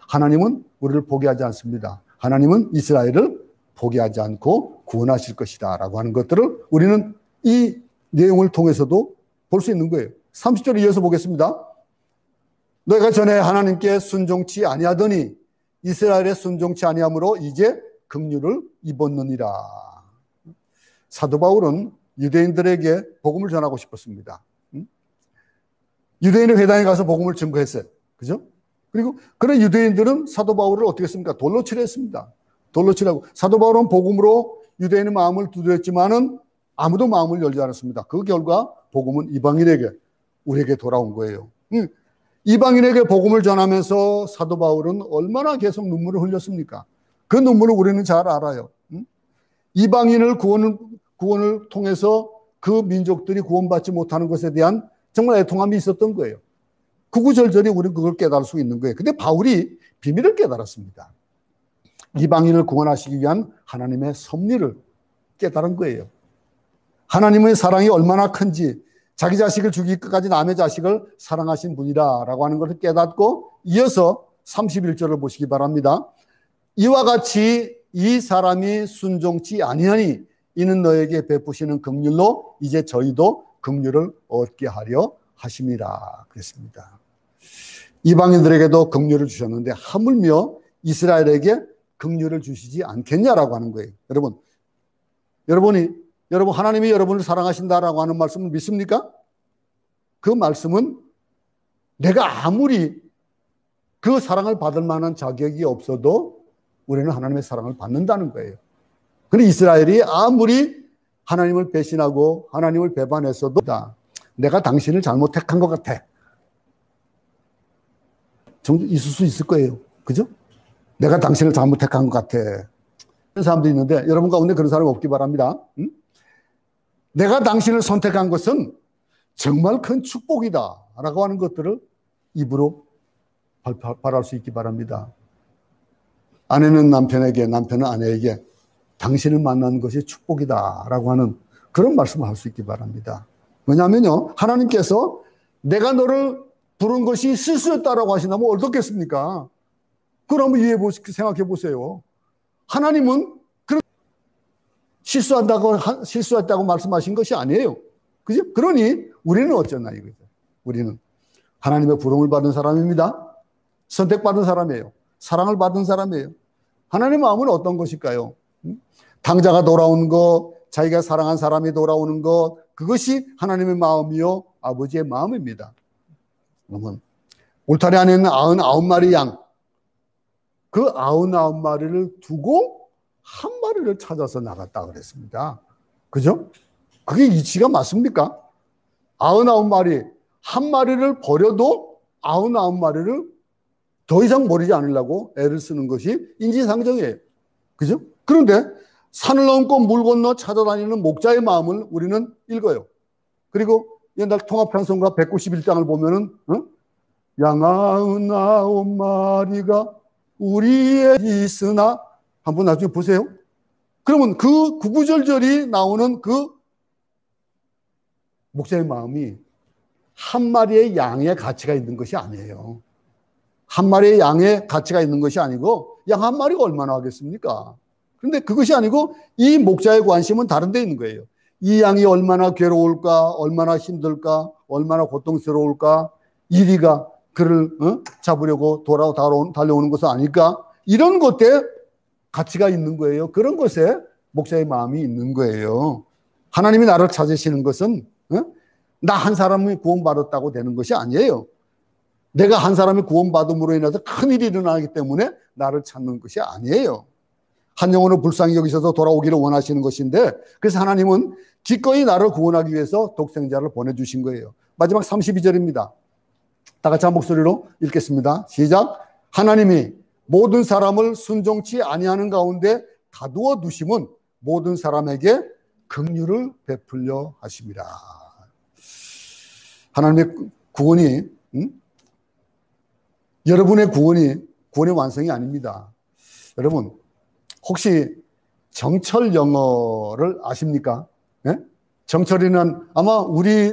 하나님은 우리를 포기하지 않습니다. 하나님은 이스라엘을 포기하지 않고 구원하실 것이다 라고 하는 것들을 우리는 이 내용을 통해서도 볼 수 있는 거예요. 30절을 이어서 보겠습니다. 너희가 전에 하나님께 순종치 아니하더니 이스라엘에 순종치 아니함으로 이제 긍휼을 입었느니라. 사도 바울은 유대인들에게 복음을 전하고 싶었습니다. 유대인의 회당에 가서 복음을 증거했어요. 그죠? 그리고 그런 유대인들은 사도 바울을 어떻게 했습니까? 돌로 치려했습니다. 돌로 치려고. 사도 바울은 복음으로 유대인의 마음을 두드렸지만은 아무도 마음을 열지 않았습니다. 그 결과 복음은 이방인에게, 우리에게 돌아온 거예요. 이방인에게 복음을 전하면서 사도 바울은 얼마나 계속 눈물을 흘렸습니까? 그 눈물을 우리는 잘 알아요. 이방인을 구원을 통해서 그 민족들이 구원받지 못하는 것에 대한 정말 애통함이 있었던 거예요. 구구절절히 우리는 그걸 깨달을 수 있는 거예요. 근데 바울이 비밀을 깨달았습니다. 이방인을 구원하시기 위한 하나님의 섭리를 깨달은 거예요. 하나님의 사랑이 얼마나 큰지, 자기 자식을 죽이기까지 남의 자식을 사랑하신 분이라고 하는 것을 깨닫고, 이어서 31절을 보시기 바랍니다. 이와 같이 이 사람이 순종치 아니하니 이는 너에게 베푸시는 긍휼로 이제 저희도 긍휼을 얻게 하려 하심이라 그랬습니다. 이방인들에게도 긍휼을 주셨는데 하물며 이스라엘에게 긍휼을 주시지 않겠냐라고 하는 거예요. 여러분 하나님이 여러분을 사랑하신다라고 하는 말씀을 믿습니까? 그 말씀은 내가 아무리 그 사랑을 받을 만한 자격이 없어도 우리는 하나님의 사랑을 받는다는 거예요. 그런데 이스라엘이 아무리 하나님을 배신하고 하나님을 배반했어도 내가 당신을 잘못 택한 것 같아. 정도 있을 수 있을 거예요. 그죠? 내가 당신을 잘못 택한 것 같아. 그런 사람도 있는데 여러분 가운데 그런 사람 없기 바랍니다. 내가 당신을 선택한 것은 정말 큰 축복이다 라고 하는 것들을 입으로 발할 수 있기 바랍니다. 아내는 남편에게, 남편은 아내에게 당신을 만난 것이 축복이다 라고 하는 그런 말씀을 할 수 있기 바랍니다. 왜냐하면요, 하나님께서 내가 너를 부른 것이 실수였다라고 하신다면 어떻겠습니까? 그걸 한번 생각해 보세요. 하나님은 그런 실수했다고 말씀하신 것이 아니에요. 그죠? 그러니 우리는 어쩌나 이거죠. 우리는 하나님의 부름을 받은 사람입니다. 선택받은 사람이에요. 사랑을 받은 사람이에요. 하나님의 마음은 어떤 것일까요? 당자가 돌아오는 것, 자기가 사랑한 사람이 돌아오는 것, 그것이 하나님의 마음이요 아버지의 마음입니다. 그러면 울타리 안에 있는 99마리 양, 그 99마리를 두고 한 마리를 찾아서 나갔다 그랬습니다. 그죠? 그게 이치가 맞습니까? 99마리, 한 마리를 버려도 99마리를 더 이상 버리지 않으려고 애를 쓰는 것이 인지상정이에요. 그죠? 그런데 산을 넘고 물 건너 찾아다니는 목자의 마음을 우리는 읽어요. 그리고 옛날 통합편성가 191장을 보면은 양 99마리가 우리의 있으나 한번 나중에 보세요. 그러면 그 구구절절이 나오는 그 목자의 마음이 한 마리의 양의 가치가 있는 것이 아니에요. 한 마리의 양의 가치가 있는 것이 아니고 양 한 마리가 얼마나 하겠습니까? 그런데 그것이 아니고 이 목자의 관심은 다른 데 있는 거예요. 이 양이 얼마나 괴로울까, 얼마나 힘들까, 얼마나 고통스러울까, 이리가 그를 잡으려고 달려오는 것은 아닐까, 이런 것에 가치가 있는 거예요. 그런 것에 목자의 마음이 있는 거예요. 하나님이 나를 찾으시는 것은 나 한 사람이 구원받았다고 되는 것이 아니에요. 내가 한 사람이 구원받음으로 인해서 큰일이 일어나기 때문에 나를 찾는 것이 아니에요. 한 영혼을 불쌍히 여기셔서 돌아오기를 원하시는 것인데, 그래서 하나님은 기꺼이 나를 구원하기 위해서 독생자를 보내주신 거예요. 마지막 32절입니다. 다 같이 한 목소리로 읽겠습니다. 시작. 하나님이 모든 사람을 순종치 아니하는 가운데 가두어 두심은 모든 사람에게 긍휼을 베풀려 하심이라. 하나님의 구원이 여러분의 구원의 완성이 아닙니다. 여러분 혹시 정철 영어를 아십니까? 네? 정철이는 아마 우리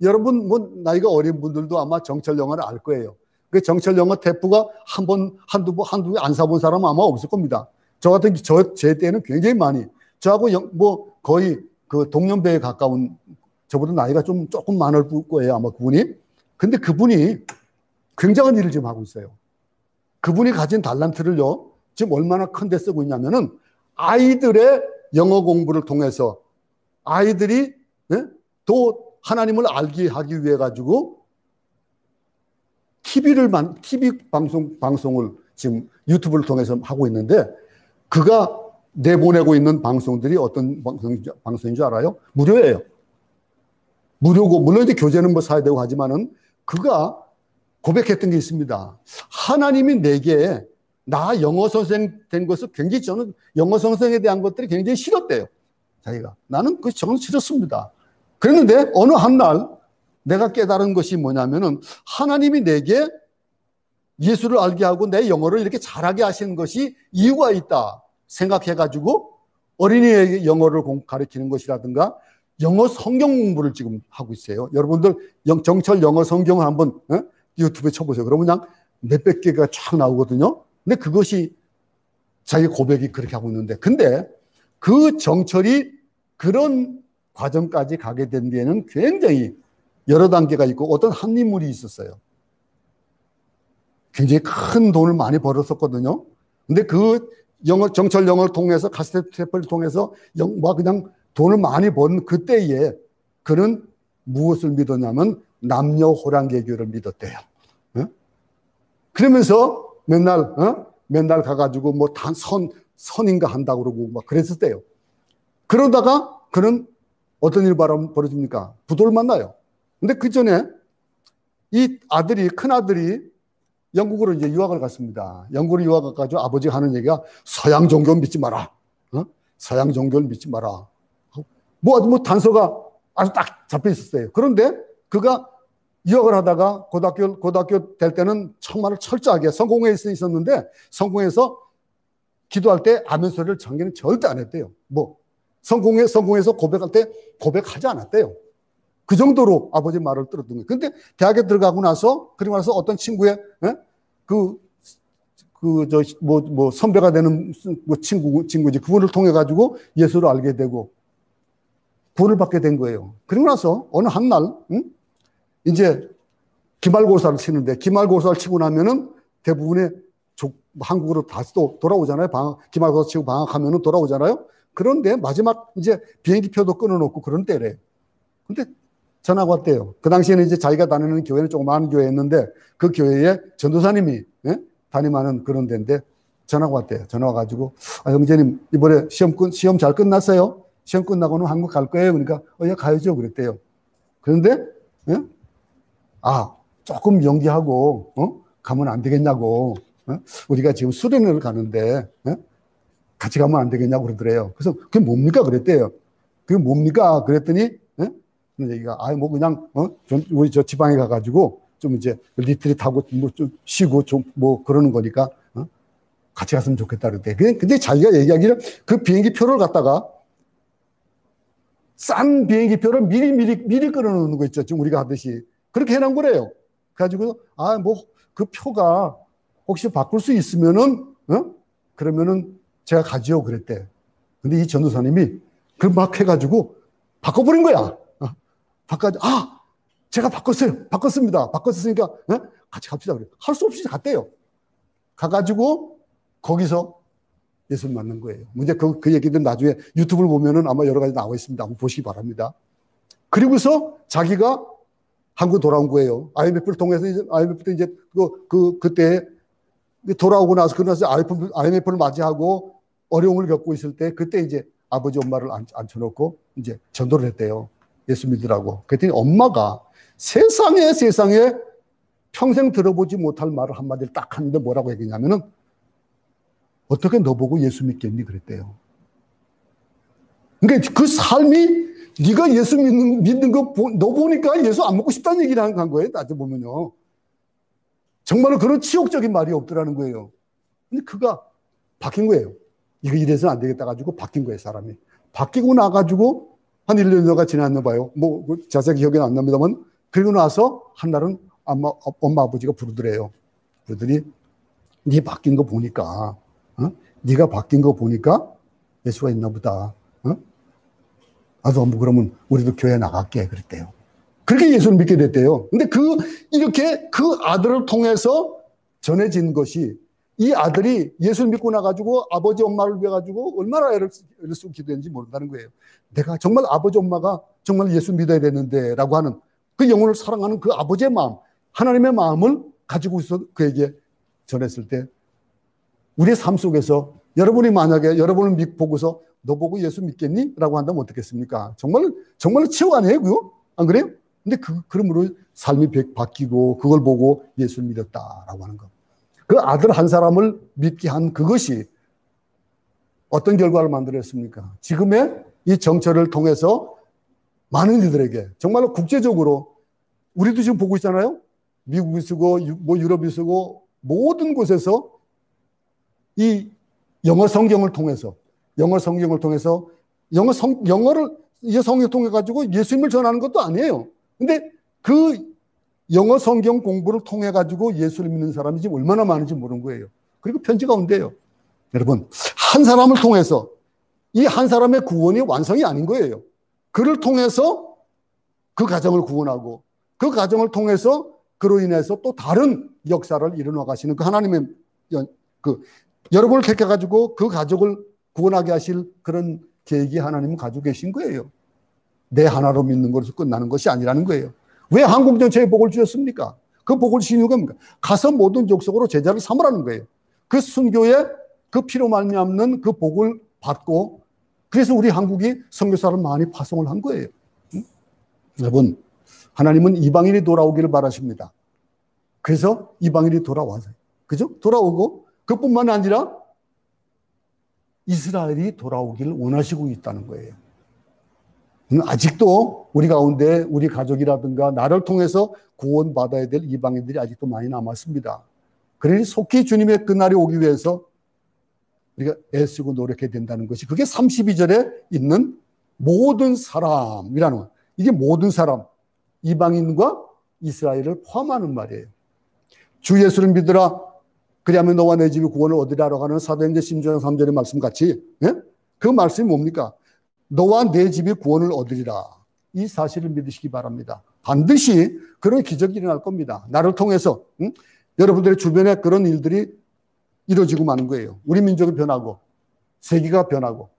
여러분 나이가 어린 분들도 아마 정철 영어를 알 거예요. 그 정철 영어 테프가 한두 번 안 사본 사람은 아마 없을 겁니다. 제 때는 굉장히 많이, 저하고 거의 그 동년배에 가까운, 저보다 나이가 조금 많을 거예요 아마 그분이. 근데 그분이 굉장한 일을 지금 하고 있어요. 그분이 가진 달란트를요 지금 얼마나 큰 데 쓰고 있냐면은 아이들의 영어 공부를 통해서 아이들이 또 하나님을 알게 하기 위해 가지고 TV 방송을 지금 유튜브를 통해서 하고 있는데 그가 내보내고 있는 방송들이 어떤 방송인 줄 알아요? 무료예요. 무료고, 물론 이제 교재는 뭐 사야 되고 하지만은 그가 고백했던 게 있습니다. 하나님이 내게 나 영어 선생 된 것을 굉장히 저는 영어 선생에 대한 것들이 굉장히 싫었대요. 자기가. 나는 그것이 저는 싫었습니다. 그랬는데 어느 한 날 내가 깨달은 것이 뭐냐면은 하나님이 내게 예수를 알게 하고 내 영어를 이렇게 잘하게 하시는 것이 이유가 있다 생각해가지고 어린이에게 영어를 가르치는 것이라든가 영어 성경 공부를 지금 하고 있어요. 여러분들 정철 영어 성경을 한번 유튜브에 쳐보세요. 그러면 그냥 몇백 개가 쫙 나오거든요. 근데 그것이 자기 고백이 그렇게 하고 있는데 근데 그 정철이 그런 과정까지 가게 된 데에는 굉장히 여러 단계가 있고 어떤 한 인물이 있었어요. 굉장히 큰 돈을 많이 벌었었거든요. 근데 그 정철 영어를 통해서 카세트 테이프를 통해서 그냥 돈을 많이 번 그때에 그는 무엇을 믿었냐면 남녀 호랑개교를 믿었대요. 그러면서 맨날 가가지고 뭐 선인가 한다고 그러고 막 그랬었대요. 그러다가 그는 어떤 일이 벌어집니까? 부도를 만나요. 근데 그 전에 이 큰 아들이 영국으로 이제 유학을 갔습니다. 영국으로 유학을 가가지고 아버지가 하는 얘기가 서양 종교를 믿지 마라. 서양 종교를 믿지 마라. 뭐 단서가 아주 딱 잡혀 있었어요. 그런데 그가 유학을 하다가 고등학교 될 때는 정말 철저하게 성공회에 있었는데 성공해서 기도할 때 아멘 소리를 전에는 절대 안 했대요. 성공해서 고백할 때 고백하지 않았대요. 그 정도로 아버지 말을 들었던 거예요. 근데 대학에 들어가고 나서 그리고 나서 어떤 친구의 선배가 되는 친구지 그분을 통해 가지고 예수를 알게 되고 구원을 받게 된 거예요. 그리고 나서 어느 한 날 이제 기말고사를 치는데 기말고사를 치고 나면은 대부분의 한국으로 다시 또 돌아오잖아요. 기말고사 치고 방학하면은 돌아오잖아요. 그런데 마지막 이제 비행기표도 끊어놓고 그런 때래. 근데 전화가 왔대요. 그 당시에는 이제 자기가 다니는 교회는 조그마한 교회였는데 그 교회에 전도사님이 담임하는 그런 데인데 전화가 왔대요. 전화 와가지고 형제님 이번에 시험 잘 끝났어요? 시험 끝나고는 한국 갈 거예요. 그러니까 예 가야죠 그랬대요. 그런데 조금 연기하고 가면 안 되겠냐고 우리가 지금 수련회를 가는데 같이 가면 안 되겠냐고 그러더래요. 그래서 그게 뭡니까 그랬대요. 그게 뭡니까 그랬더니 얘기가 그냥 우리 저 지방에 가가지고 좀 이제 리트릿하고 좀 쉬고 좀 그러는 거니까 같이 갔으면 좋겠다 그랬대. 근데 자기가 얘기하기를 그 비행기 표를 갖다가 싼 비행기 표를 미리 끊어놓는 거 있죠. 지금 우리가 하듯이 그렇게 해놓은 거래요. 그래가지고 그 표가 혹시 바꿀 수 있으면은 그러면은 제가 가지요 그랬대. 근데 이 전도사님이 막 해가지고 바꿔버린 거야. 제가 바꿨습니다. 바꿨으니까 같이 갑시다 그래. 할 수 없이 갔대요. 가가지고 거기서 예수를 만난 거예요. 이제 그 얘기들 나중에 유튜브를 보면은 아마 여러 가지 나와 있습니다. 한번 보시기 바랍니다. 그리고서 자기가 한국 돌아온 거예요. IMF를 통해서 IMF 때 이제 그때 돌아오고 나서 IMF를 맞이하고 어려움을 겪고 있을 때 그때 이제 아버지 엄마를 앉혀놓고 이제 전도를 했대요. 예수 믿으라고. 그랬더니 엄마가 세상에 평생 들어보지 못할 말을 한마디를 딱 하는데 뭐라고 얘기했냐면은 어떻게 너 보고 예수 믿겠니 그랬대요. 그러니까 그 삶이 네가 예수 믿는 거 너 보니까 예수 안 먹고 싶다는 얘기를 한 거예요. 나중에 보면요. 정말로 그런 치욕적인 말이 없더라는 거예요. 근데 그가 바뀐 거예요. 이거 이래서는 안 되겠다 가지고 바뀐 거예요, 사람이. 바뀌고 나가지고 한 1년 정도가 지났나 봐요. 자세히 기억이 안 납니다만. 그리고 나서 한날은 엄마 아버지가 부르더래요. 그러더니 네 바뀐 거 보니까 네가 바뀐 거 보니까 예수가 있나 보다. 나도 그러면 우리도 교회 나갈게 그랬대요. 그렇게 예수를 믿게 됐대요. 근데 이렇게 그 아들을 통해서 전해진 것이 이 아들이 예수를 믿고 나가지고 아버지 엄마를 위해 가지고 얼마나 애를 쓰고 기도했는지 모른다는 거예요. 내가 정말 아버지 엄마가 정말 예수 믿어야 되는데 라고 하는 그 영혼을 사랑하는 그 아버지의 마음, 하나님의 마음을 가지고 있어 그에게 전했을 때 우리의 삶 속에서 여러분이 만약에 여러분을 보고서 너 보고 예수 믿겠니? 라고 한다면 어떻겠습니까? 정말 치욕 아니에요? 그거? 안 그래요? 근데 그러므로 삶이 바뀌고 그걸 보고 예수를 믿었다라고 하는 거. 그 아들 한 사람을 믿게 한 그것이 어떤 결과를 만들었습니까? 지금의 이 정철을 통해서 많은 이들에게 정말로 국제적으로 우리도 지금 보고 있잖아요. 미국이 쓰고 뭐 유럽이 쓰고 모든 곳에서 이 영어 성경을 통해서 영어 성경을 통해 가지고 예수님을 전하는 것도 아니에요. 근데 그 영어 성경 공부를 통해 가지고 예수를 믿는 사람이 지금 얼마나 많은지 모르는 거예요. 그리고 편지가 온대요. 여러분, 한 사람을 통해서 이 한 사람의 구원이 완성이 아닌 거예요. 그를 통해서 그 가정을 구원하고 그 가정을 통해서 그로 인해서 또 다른 역사를 이루어 가시는 그 하나님의 여러분을 택해 가지고 그 가족을 구원하게 하실 그런 계획이 하나님은 가지고 계신 거예요. 내 하나로 믿는 것으로 끝나는 것이 아니라는 거예요. 왜 한국 전체에 복을 주셨습니까? 그 복을 주신 이유가 뭡니까? 가서 모든 족속으로 제자를 삼으라는 거예요. 그 순교에 그 피로 말미암는 그 복을 받고 그래서 우리 한국이 선교사를 많이 파송을 한 거예요. 응? 여러분, 하나님은 이방인이 돌아오기를 바라십니다. 그래서 이방인이 돌아와서 그죠? 돌아오고 그뿐만 아니라 이스라엘이 돌아오기를 원하시고 있다는 거예요. 아직도 우리 가운데 우리 가족이라든가 나를 통해서 구원받아야 될 이방인들이 아직도 많이 남았습니다. 그러니 속히 주님의 그날이 오기 위해서 우리가 애쓰고 노력해야 된다는 것이 그게 32절에 있는 모든 사람이라는 거예요. 이게 모든 사람, 이방인과 이스라엘을 포함하는 말이에요. 주 예수를 믿으라 그리하면 너와 내 집이 구원을 얻으리라고 하는 사도행전 16장 3절의 말씀 같이 그 말씀이 뭡니까? 너와 내 집이 구원을 얻으리라. 이 사실을 믿으시기 바랍니다. 반드시 그런 기적이 일어날 겁니다. 나를 통해서 여러분들의 주변에 그런 일들이 이루어지고 마는 거예요. 우리 민족이 변하고 세계가 변하고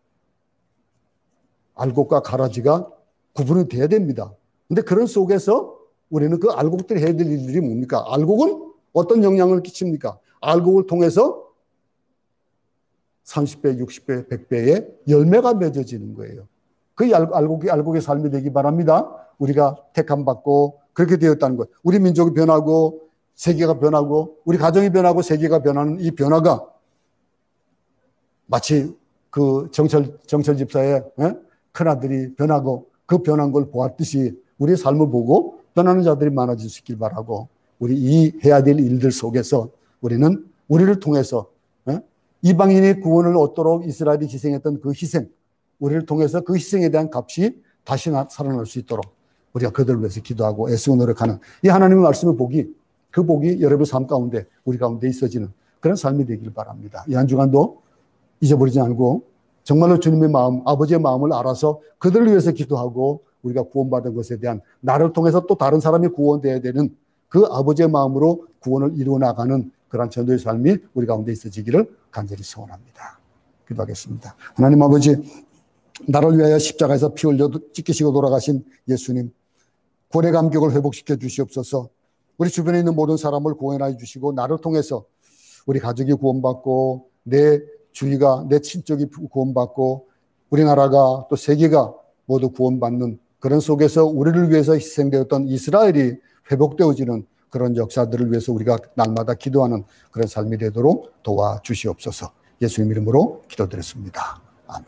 알곡과 가라지가 구분이 돼야 됩니다. 그런데 그런 속에서 우리는 그 알곡들이 해야 될 일들이 뭡니까? 알곡은 어떤 영향을 끼칩니까? 알곡을 통해서 30배, 60배, 100배의 열매가 맺어지는 거예요. 그 알곡의 삶이 되기 바랍니다. 우리가 택함 받고 그렇게 되었다는 거예요. 우리 민족이 변하고 세계가 변하고 우리 가정이 변하고 세계가 변하는 이 변화가 마치 그 정철 집사의 큰아들이 변하고 그 변한 걸 보았듯이 우리의 삶을 보고 변하는 자들이 많아질 수 있길 바라고 우리 이 해야 될 일들 속에서 우리는 우리를 통해서 이방인이 구원을 얻도록 이스라엘이 희생했던 그 희생, 우리를 통해서 그 희생에 대한 값이 다시 살아날 수 있도록 우리가 그들을 위해서 기도하고 애쓰고 노력하는 이 하나님의 말씀의 복이 그 복이 여러분의 삶 가운데 우리 가운데 있어지는 그런 삶이 되길 바랍니다. 이 한 주간도 잊어버리지 않고 정말로 주님의 마음, 아버지의 마음을 알아서 그들을 위해서 기도하고 우리가 구원받은 것에 대한 나를 통해서 또 다른 사람이 구원되어야 되는 그 아버지의 마음으로 구원을 이루어 나가는 그런 전도의 삶이 우리 가운데 있어지기를 간절히 소원합니다. 기도하겠습니다. 하나님 아버지, 나를 위하여 십자가에서 피 흘려 찢기시고 돌아가신 예수님, 고래 감격을 회복시켜 주시옵소서. 우리 주변에 있는 모든 사람을 구원하여 주시고 나를 통해서 우리 가족이 구원받고 내 주위가 내 친족이 구원받고 우리나라가 또 세계가 모두 구원받는 그런 속에서 우리를 위해서 희생되었던 이스라엘이 회복되어지는 그런 역사들을 위해서 우리가 날마다 기도하는 그런 삶이 되도록 도와주시옵소서. 예수님 이름으로 기도드렸습니다. 아멘.